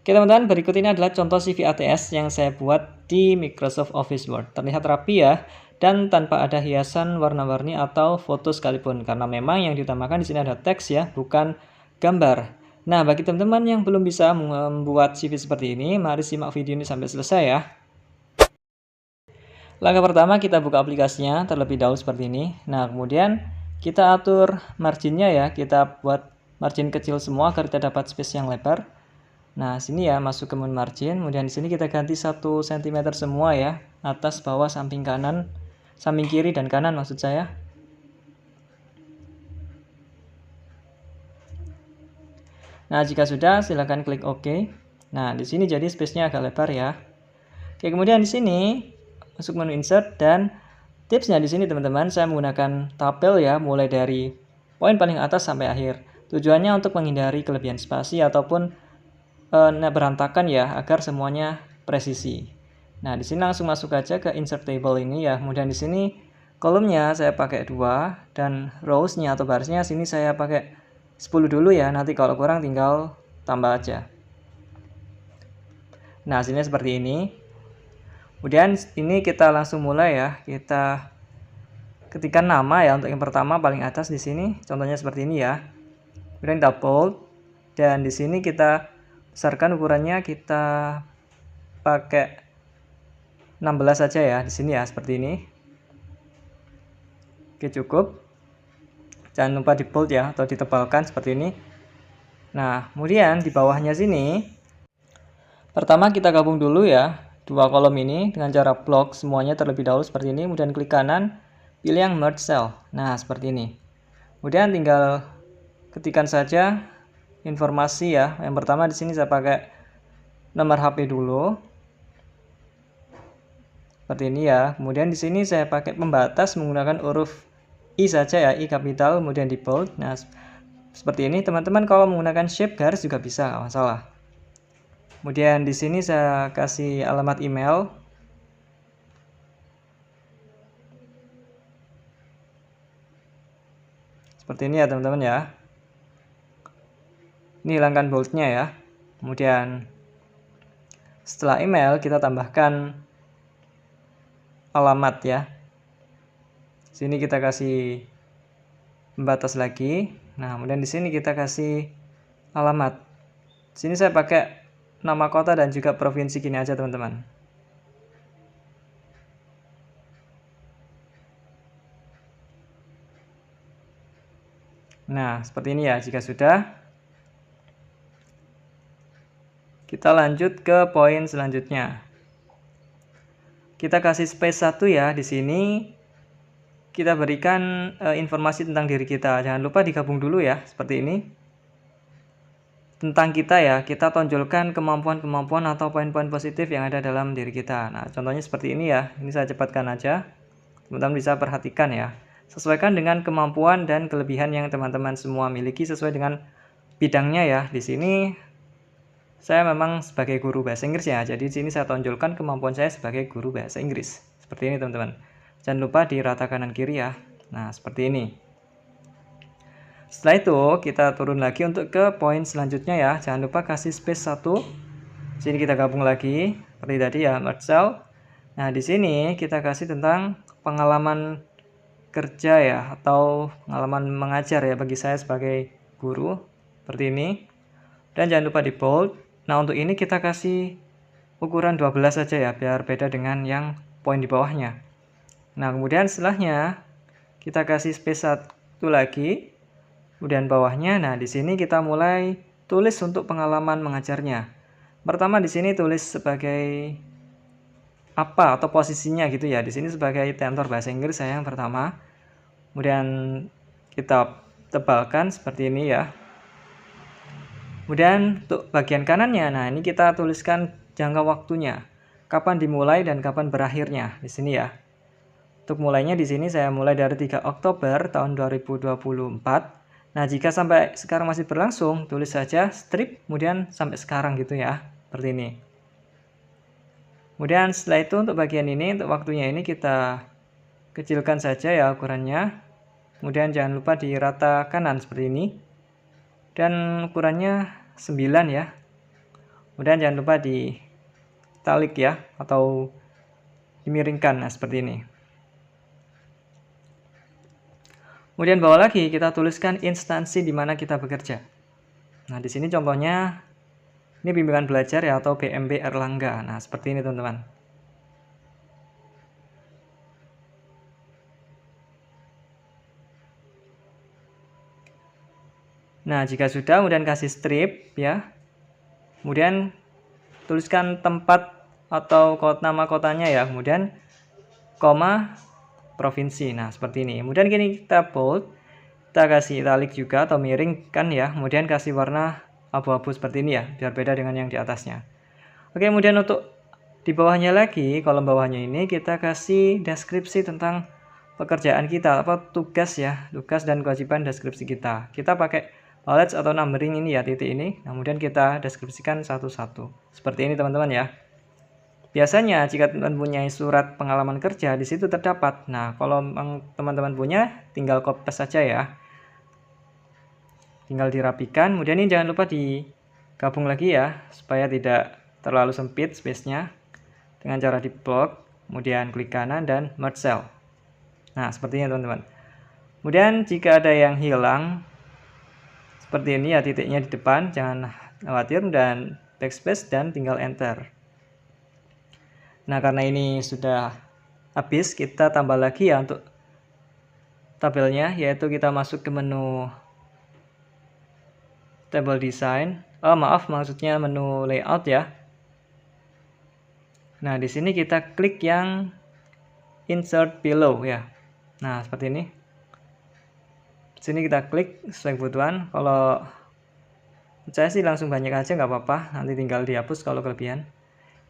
Oke teman-teman, berikut ini adalah contoh CV ATS yang saya buat di Microsoft Office Word. Terlihat rapi ya, dan tanpa ada hiasan warna-warni atau foto sekalipun. Karena memang yang diutamakan di sini ada teks ya, bukan gambar. Nah, bagi teman-teman yang belum bisa membuat CV seperti ini, mari simak video ini sampai selesai ya. Langkah pertama, kita buka aplikasinya terlebih dahulu seperti ini. Nah, kemudian kita atur marginnya ya, kita buat margin kecil semua agar kita dapat space yang lebar. Nah, sini ya masuk ke menu margin, kemudian di sini kita ganti 1 cm semua ya, atas, bawah, samping kanan, samping kiri dan kanan maksud saya. Nah, jika sudah silakan klik OK. Nah, di sini jadi space-nya agak lebar ya. Oke, kemudian di sini masuk menu insert dan tipsnya di sini teman-teman, saya menggunakan tabel ya, mulai dari poin paling atas sampai akhir. Tujuannya untuk menghindari kelebihan spasi ataupun berantakan ya, agar semuanya presisi. Nah, di sini langsung masuk aja ke insert table ini ya. Kemudian di sini kolomnya saya pakai 2 dan rows-nya atau barisnya sini saya pakai 10 dulu ya. Nanti kalau kurang tinggal tambah aja. Nah, sini seperti ini. Kemudian ini kita langsung mulai ya. Kita ketikkan nama ya untuk yang pertama paling atas di sini. Contohnya seperti ini ya. Kemudian kita bold dan di sini kita besarkan ukurannya, kita pakai 16 saja ya di sini ya, seperti ini. Oke, cukup. Jangan lupa di bold ya atau ditebalkan seperti ini. Nah, kemudian di bawahnya sini pertama kita gabung dulu ya dua kolom ini dengan cara blok semuanya terlebih dahulu seperti ini, kemudian klik kanan, pilih yang merge cell. Nah, seperti ini. Kemudian tinggal ketikkan saja informasi ya. Yang pertama di sini saya pakai nomor HP dulu. Seperti ini ya. Kemudian di sini saya pakai pembatas menggunakan huruf I saja ya, I kapital, kemudian di bold. Nah, seperti ini teman-teman, kalau menggunakan shape garis juga bisa, nggak masalah. Kemudian di sini saya kasih alamat email. Seperti ini ya teman-teman ya. Ini hilangkan boldnya ya. Kemudian setelah email kita tambahkan alamat ya. Sini kita kasih pembatas lagi. Nah, kemudian di sini kita kasih alamat. Sini saya pakai nama kota dan juga provinsi gini aja teman-teman. Nah, seperti ini ya. Jika sudah, kita lanjut ke poin selanjutnya. Kita kasih space 1 ya di sini. Kita berikan informasi tentang diri kita. Jangan lupa digabung dulu ya, seperti ini. Tentang kita ya, kita tonjolkan kemampuan-kemampuan atau poin-poin positif yang ada dalam diri kita. Nah, contohnya seperti ini ya. Ini saya cepatkan aja. Teman-teman bisa perhatikan ya. Sesuaikan dengan kemampuan dan kelebihan yang teman-teman semua miliki sesuai dengan bidangnya ya. Di sini saya memang sebagai guru bahasa Inggris ya. Jadi di sini saya tonjolkan kemampuan saya sebagai guru bahasa Inggris. Seperti ini teman-teman. Jangan lupa di rata kanan kiri ya. Nah, seperti ini. Setelah itu kita turun lagi untuk ke poin selanjutnya ya. Jangan lupa kasih space 1. Sini kita gabung lagi seperti tadi ya, merge cell. Nah, di sini kita kasih tentang pengalaman kerja ya atau pengalaman mengajar ya bagi saya sebagai guru seperti ini. Dan jangan lupa di bold. Nah, untuk ini kita kasih ukuran 12 saja ya biar beda dengan yang poin di bawahnya. Nah, kemudian setelahnya kita kasih space 1 lagi. Kemudian bawahnya, nah di sini kita mulai tulis untuk pengalaman mengajarnya. Pertama di sini tulis sebagai apa atau posisinya gitu ya. Di sini sebagai tentor bahasa Inggris saya yang pertama. Kemudian kita tebalkan seperti ini ya. Kemudian untuk bagian kanannya, nah ini kita tuliskan jangka waktunya. Kapan dimulai dan kapan berakhirnya di sini ya. Untuk mulainya di sini saya mulai dari 3 Oktober tahun 2024. Nah, jika sampai sekarang masih berlangsung, tulis saja strip, kemudian sampai sekarang gitu ya, seperti ini. Kemudian setelah itu untuk bagian ini, untuk waktunya ini kita kecilkan saja ya ukurannya. Kemudian jangan lupa di rata kanan seperti ini. Dan ukurannya 9 ya. Kemudian jangan lupa di italic ya, atau dimiringkan. Nah, seperti ini. Kemudian bawah lagi kita tuliskan instansi di mana kita bekerja. Nah, di sini contohnya ini bimbingan belajar ya, atau BMB Erlangga. Nah, seperti ini teman-teman. Nah, jika sudah, kemudian kasih strip ya. Kemudian tuliskan tempat atau nama kotanya ya. Kemudian koma provinsi. Nah, seperti ini. Kemudian gini kita bold. Kita kasih italic juga atau miring kan ya. Kemudian kasih warna abu-abu seperti ini ya, biar beda dengan yang di atasnya. Oke, kemudian untuk di bawahnya lagi, kolom bawahnya ini kita kasih deskripsi tentang pekerjaan kita, apa tugas ya, tugas dan kewajiban deskripsi kita. Kita pakai bullets atau numbering ini ya, titik ini. Kemudian kita deskripsikan satu-satu. Seperti ini teman-teman ya. Biasanya jika teman-teman punya surat pengalaman kerja di situ terdapat. Nah, kalau teman-teman punya tinggal copy paste saja ya. Tinggal dirapikan. Kemudian ini jangan lupa digabung lagi ya, supaya tidak terlalu sempit space-nya. Dengan cara di block, kemudian klik kanan dan merge cell. Nah, seperti ini teman-teman. Kemudian jika ada yang hilang seperti ini ya, titiknya di depan, jangan khawatir, dan backspace dan tinggal enter. Nah, karena ini sudah habis, kita tambah lagi ya untuk tabelnya, yaitu kita masuk ke menu table design. Maksudnya menu layout ya. Nah, di sini kita klik yang insert below ya. Nah, seperti ini. Di sini kita klik sesuai kebutuhan. Kalau saya sih langsung banyak aja, nggak apa-apa. Nanti tinggal dihapus kalau kelebihan.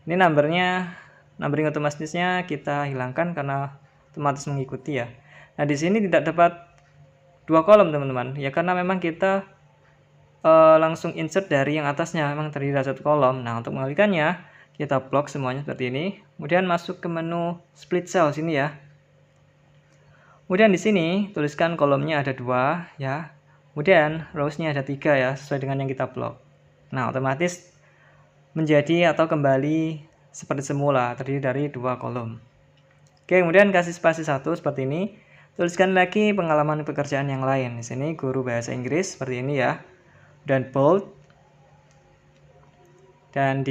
Ini numbering otomatisnya kita hilangkan karena otomatis mengikuti ya. Nah, di sini tidak dapat 2 kolom teman-teman. Ya karena memang kita langsung insert dari yang atasnya, memang terdiri dari 1 kolom. Nah, untuk mengalihkannya kita blok semuanya seperti ini. Kemudian masuk ke menu split cell sini ya. Kemudian di sini tuliskan kolomnya ada 2 ya. Kemudian rows-nya ada 3 ya, sesuai dengan yang kita blok. Nah, otomatis menjadi atau kembali seperti semula, terdiri dari 2 kolom. Oke, kemudian kasih spasi 1 seperti ini. Tuliskan lagi pengalaman pekerjaan yang lain. Di sini guru bahasa Inggris seperti ini ya. Dan bold. Dan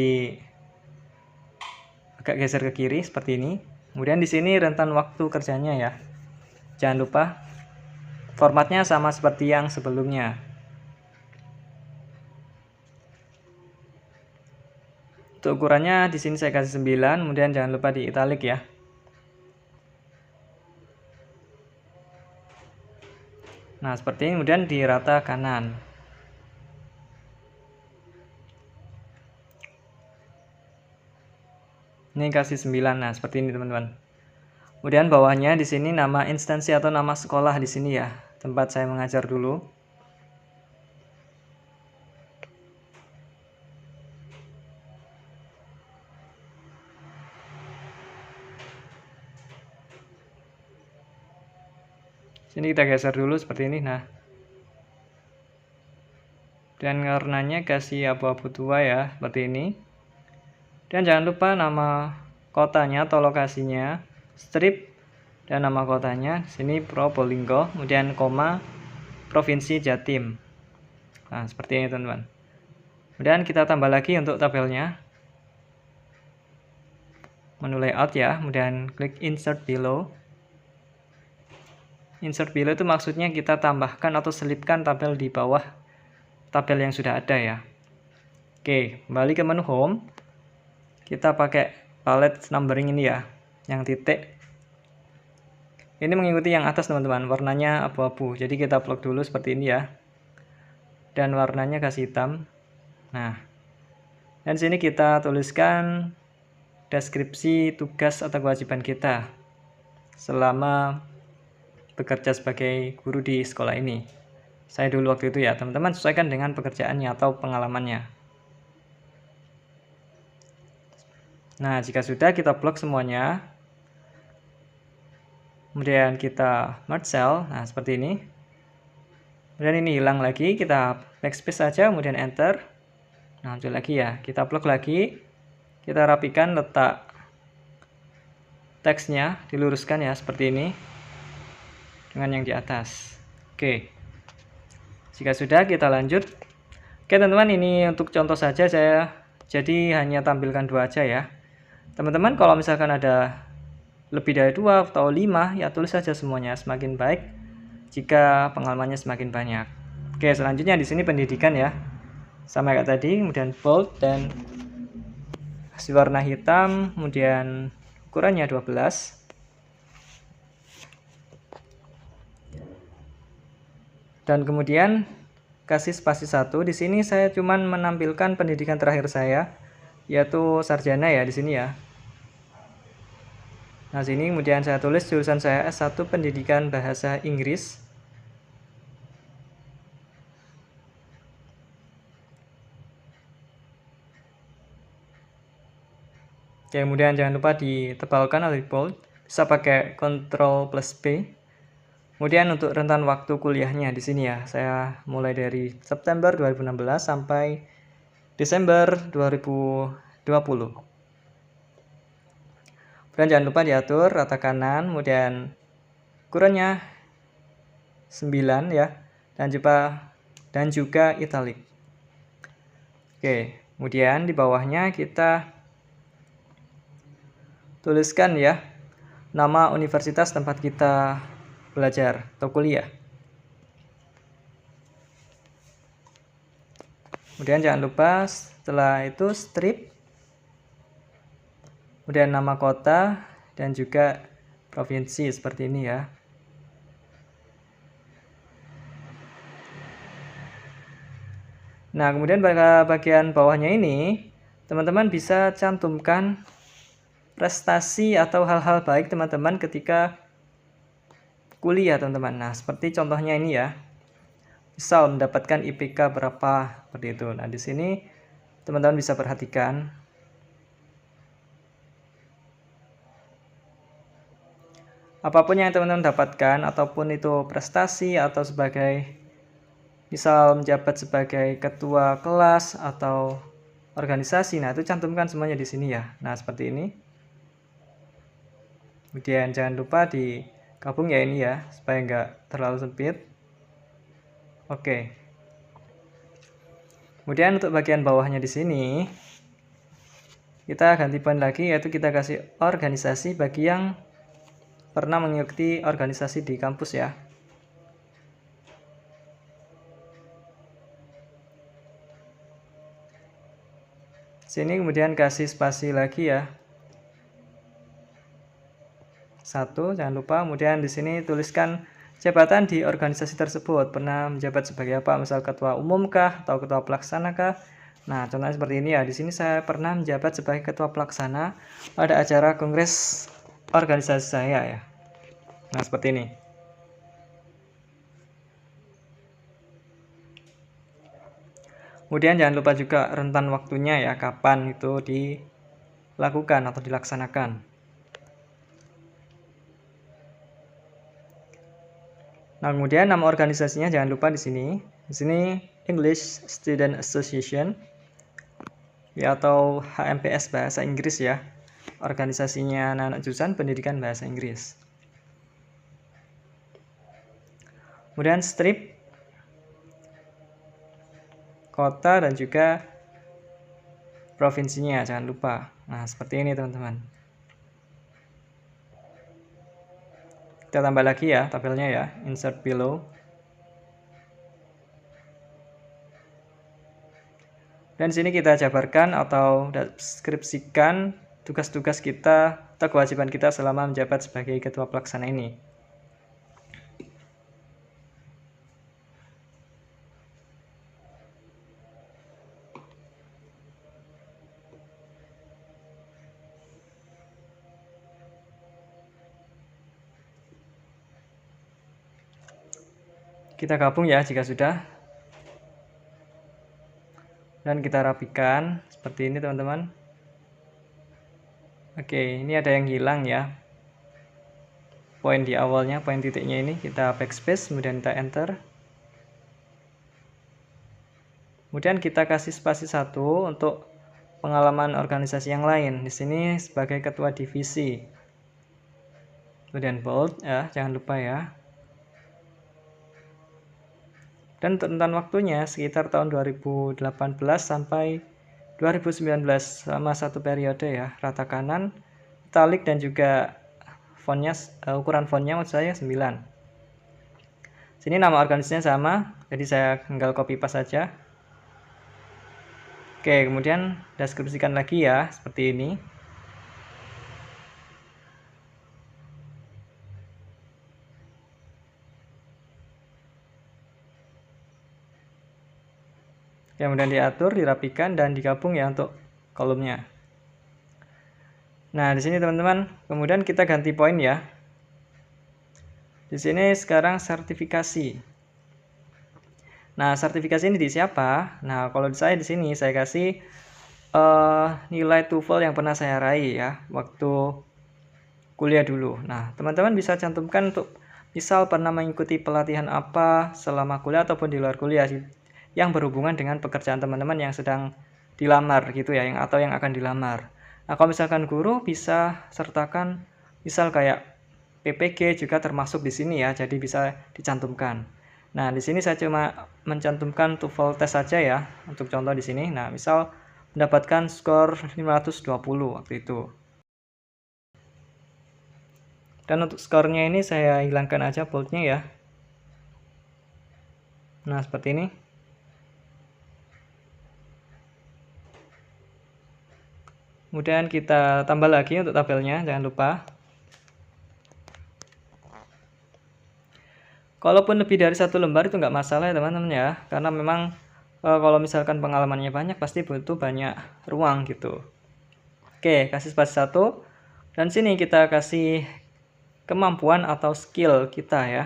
agak geser ke kiri seperti ini. Kemudian di sini rentan waktu kerjanya ya. Jangan lupa formatnya sama seperti yang sebelumnya. Untuk ukurannya di sini saya kasih 9, kemudian jangan lupa di italic ya. Nah, seperti ini, kemudian di rata kanan. Ini kasih 9. Nah, seperti ini teman-teman. Kemudian bawahnya di sini nama instansi atau nama sekolah di sini ya, tempat saya mengajar dulu. Sini kita geser dulu seperti ini. Nah, dan warnanya kasih abu-abu tua ya, seperti ini. Dan jangan lupa nama kotanya atau lokasinya, strip dan nama kotanya. Sini Probolinggo, kemudian koma Provinsi Jatim. Nah, seperti ini teman-teman. Kemudian kita tambah lagi untuk tabelnya. Menu layout ya, kemudian klik insert below. Insert below itu maksudnya kita tambahkan atau selipkan tabel di bawah tabel yang sudah ada ya. Oke, kembali ke menu home. Kita pakai palette numbering ini ya, yang titik. Ini mengikuti yang atas teman-teman, warnanya abu-abu. Jadi kita plug dulu seperti ini ya. Dan warnanya kasih hitam. Nah, dan sini kita tuliskan deskripsi tugas atau kewajiban kita selama bekerja sebagai guru di sekolah ini. Saya dulu waktu itu ya, teman-teman sesuaikan dengan pekerjaannya atau pengalamannya. Nah, jika sudah kita blok semuanya. Kemudian kita merge cell, nah seperti ini. Kemudian ini hilang lagi, kita backspace saja, kemudian enter. Nah, muncul lagi ya. Kita plug lagi. Kita rapikan letak teksnya, diluruskan ya seperti ini dengan yang di atas. Oke. Jika sudah, kita lanjut. Oke, teman-teman, ini untuk contoh saja, saya jadi hanya tampilkan 2 aja ya. Teman-teman kalau misalkan ada lebih dari 2 atau 5, ya tulis saja semuanya, semakin baik jika pengalamannya semakin banyak. Oke, selanjutnya di sini pendidikan ya. Sama kayak tadi, kemudian bold dan kasih warna hitam, kemudian ukurannya 12. Dan kemudian kasih spasi 1. Di sini saya cuman menampilkan pendidikan terakhir saya, yaitu sarjana ya di sini ya. Nah, sini kemudian saya tulis jurusan saya S1 Pendidikan Bahasa Inggris. Oke, kemudian jangan lupa ditebalkan atau di bold, bisa pakai Ctrl plus P. Kemudian untuk rentan waktu kuliahnya di sini ya, saya mulai dari September 2016 sampai Desember 2020. Kemudian jangan lupa diatur rata kanan, kemudian ukurannya 9 ya, dan juga italic. Oke, kemudian di bawahnya kita tuliskan ya nama universitas tempat kita belajar atau kuliah. Kemudian jangan lupa setelah itu strip, kemudian nama kota dan juga provinsi seperti ini ya. Nah, kemudian pada bagian bawahnya ini teman-teman bisa cantumkan prestasi atau hal-hal baik teman-teman ketika kuliah teman-teman. Nah, seperti contohnya ini ya. Misal mendapatkan IPK berapa seperti itu. Nah, di sini teman-teman bisa perhatikan. Apapun yang teman-teman dapatkan ataupun itu prestasi atau sebagai misal menjabat sebagai ketua kelas atau organisasi. Nah, itu cantumkan semuanya di sini ya. Nah, seperti ini. Kemudian jangan lupa digabung ya ini ya, supaya nggak terlalu sempit. Oke. Kemudian untuk bagian bawahnya di sini, kita ganti poin lagi, yaitu kita kasih organisasi bagi yang pernah mengikuti organisasi di kampus ya. Sini kemudian kasih spasi lagi ya. 1, jangan lupa. Kemudian di sini tuliskan jabatan di organisasi tersebut. Pernah menjabat sebagai apa? Misal ketua umum kah atau ketua pelaksana kah? Nah, contohnya seperti ini ya. Di sini saya pernah menjabat sebagai ketua pelaksana pada acara kongres organisasi saya ya. Nah, seperti ini. Kemudian jangan lupa juga rentan waktunya ya, kapan itu dilakukan atau dilaksanakan. Nah, kemudian nama organisasinya jangan lupa di sini. Di sini English Student Association ya, atau HMPS bahasa Inggris ya. Organisasinya anak-anak jurusan pendidikan bahasa Inggris. Kemudian strip kota dan juga provinsinya jangan lupa. Nah, seperti ini teman-teman. Kita tambah lagi ya tabelnya ya, insert below. Dan sini kita jabarkan atau deskripsikan tugas-tugas kita atau kewajiban kita selama menjabat sebagai ketua pelaksana ini. Kita gabung ya jika sudah. Dan kita rapikan seperti ini teman-teman. Oke, ini ada yang hilang ya. Poin di awalnya, poin titiknya ini kita backspace, kemudian kita enter. Kemudian kita kasih spasi 1 untuk pengalaman organisasi yang lain. Di sini sebagai ketua divisi. Kemudian bold ya, jangan lupa ya. Dan untuk rentan waktunya sekitar tahun 2018 sampai 2019, selama satu periode ya. Rata kanan, italic dan juga fontnya, ukuran fontnya maksud saya 9. Sini nama organisasinya sama, jadi saya tinggal copy paste saja. Oke, kemudian deskripsikan lagi ya, seperti ini. Kemudian diatur, dirapikan, dan digabung ya untuk kolomnya. Nah, di sini teman-teman, kemudian kita ganti poin ya. Di sini sekarang sertifikasi. Nah, sertifikasi ini di siapa? Nah, kalau saya di sini saya kasih nilai TOEFL yang pernah saya raih ya waktu kuliah dulu. Nah, teman-teman bisa cantumkan untuk misal pernah mengikuti pelatihan apa selama kuliah ataupun di luar kuliah yang berhubungan dengan pekerjaan teman-teman yang sedang dilamar gitu ya, atau yang akan dilamar. Nah, kalau misalkan guru bisa sertakan misal kayak PPG juga termasuk di sini ya, jadi bisa dicantumkan. Nah, di sini saya cuma mencantumkan TOEFL test saja ya untuk contoh di sini. Nah, misal mendapatkan skor 520 waktu itu. Dan untuk skornya ini saya hilangkan aja boldnya ya. Nah, seperti ini. Kemudian kita tambah lagi untuk tabelnya, jangan lupa. Kalaupun lebih dari 1 lembar itu nggak masalah ya teman-teman ya, karena memang kalau misalkan pengalamannya banyak pasti butuh banyak ruang gitu. Oke, kasih spasi 1. Dan sini kita kasih kemampuan atau skill kita ya.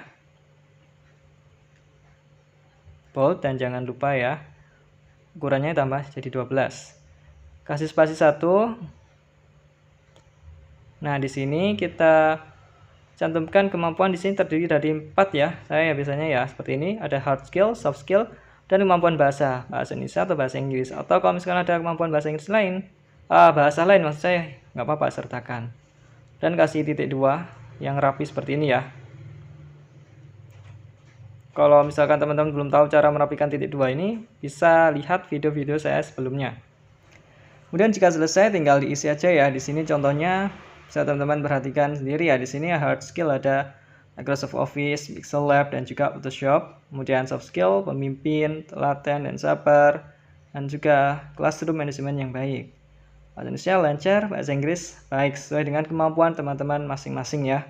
Bold dan jangan lupa ya, ukurannya tambah jadi 12. Kasih spasi 1. Nah, di sini kita cantumkan kemampuan di sini terdiri dari 4 ya. Saya biasanya ya seperti ini, ada hard skill, soft skill, dan kemampuan bahasa Indonesia atau bahasa Inggris. Atau kalau misalkan ada kemampuan bahasa Inggris lain, bahasa lain maksud saya, nggak apa-apa sertakan. Dan kasih titik 2 yang rapi seperti ini ya. Kalau misalkan teman-teman belum tahu cara merapikan titik 2 ini, bisa lihat video-video saya sebelumnya. Kemudian jika selesai tinggal diisi aja ya. Di sini contohnya bisa teman-teman perhatikan sendiri ya. Di sini hard skill ada Microsoft Office, Pixel Lab, dan juga Photoshop. Kemudian soft skill, pemimpin, telaten, dan sabar, dan juga classroom management yang baik. Bahasa Indonesia lancar, bahasa Inggris baik, sesuai dengan kemampuan teman-teman masing-masing ya.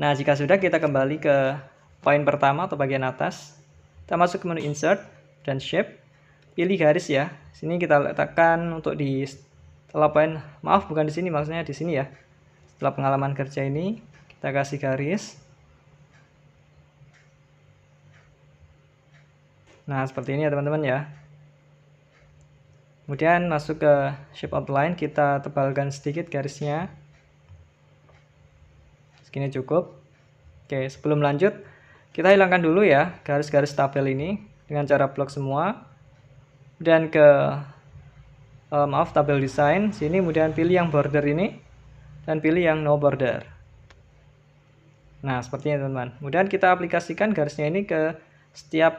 Nah, jika sudah, kita kembali ke poin pertama atau bagian atas. Kita masuk ke menu Insert dan Shape. Pilih garis ya. Sini kita letakkan untuk di setelah poin, maaf bukan di sini, maksudnya di sini ya. Setelah pengalaman kerja ini, kita kasih garis. Nah, seperti ini ya teman-teman ya. Kemudian masuk ke shape outline, kita tebalkan sedikit garisnya. Segini cukup. Oke, sebelum lanjut, kita hilangkan dulu ya garis-garis tabel ini dengan cara blok semua. Dan ke tabel design sini, kemudian pilih yang border ini dan pilih yang no border. Nah, seperti ini teman-teman. Kemudian kita aplikasikan garisnya ini ke setiap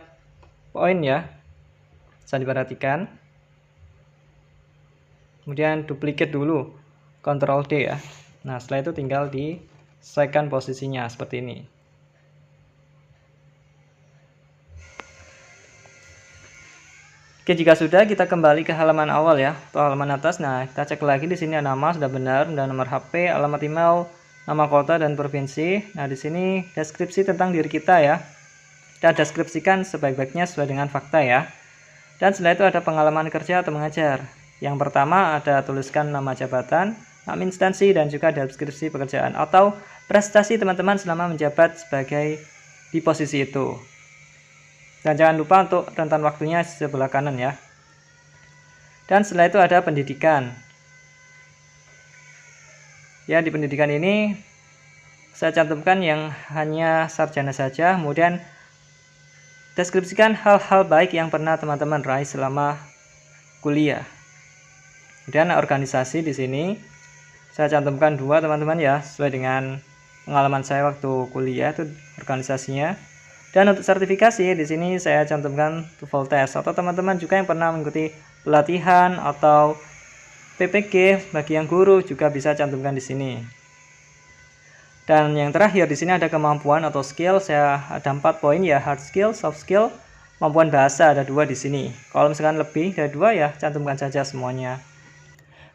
poin ya. Bisa diperhatikan. Kemudian duplicate dulu, Ctrl D ya. Nah, setelah itu tinggal disesuaikan posisinya seperti ini. Oke, jika sudah, kita kembali ke halaman awal ya, atau halaman atas. Nah, kita cek lagi di sini nama sudah benar, dan nomor HP, alamat email, nama kota dan provinsi. Nah, di sini deskripsi tentang diri kita ya. Kita deskripsikan sebaik-baiknya sesuai dengan fakta ya. Dan setelah itu ada pengalaman kerja atau mengajar. Yang pertama ada tuliskan nama jabatan, nama instansi, dan juga deskripsi pekerjaan atau prestasi teman-teman selama menjabat sebagai di posisi itu. Dan jangan lupa untuk rentan waktunya sebelah kanan ya. Dan setelah itu ada pendidikan. Ya, di pendidikan ini saya cantumkan yang hanya sarjana saja. Kemudian deskripsikan hal-hal baik yang pernah teman-teman raih selama kuliah. Dan organisasi di sini saya cantumkan 2 teman-teman ya, sesuai dengan pengalaman saya waktu kuliah itu organisasinya. Dan untuk sertifikasi di sini saya cantumkan TOEFL test, atau teman-teman juga yang pernah mengikuti pelatihan atau PPG bagi yang guru juga bisa cantumkan di sini. Dan yang terakhir di sini ada kemampuan atau skill, saya ada 4 poin ya, hard skill, soft skill, kemampuan bahasa ada 2 di sini. Kalau misalkan lebih dari 2 ya cantumkan saja semuanya.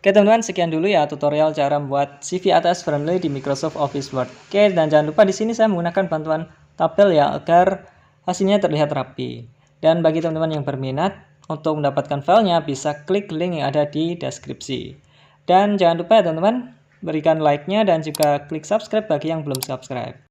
Oke teman-teman, sekian dulu ya tutorial cara membuat CV ATS friendly di Microsoft Office Word. Oke, dan jangan lupa di sini saya menggunakan bantuan tabel ya agar hasilnya terlihat rapi. Dan bagi teman-teman yang berminat untuk mendapatkan filenya bisa klik link yang ada di deskripsi. Dan jangan lupa ya teman-teman, berikan like-nya dan juga klik subscribe bagi yang belum subscribe.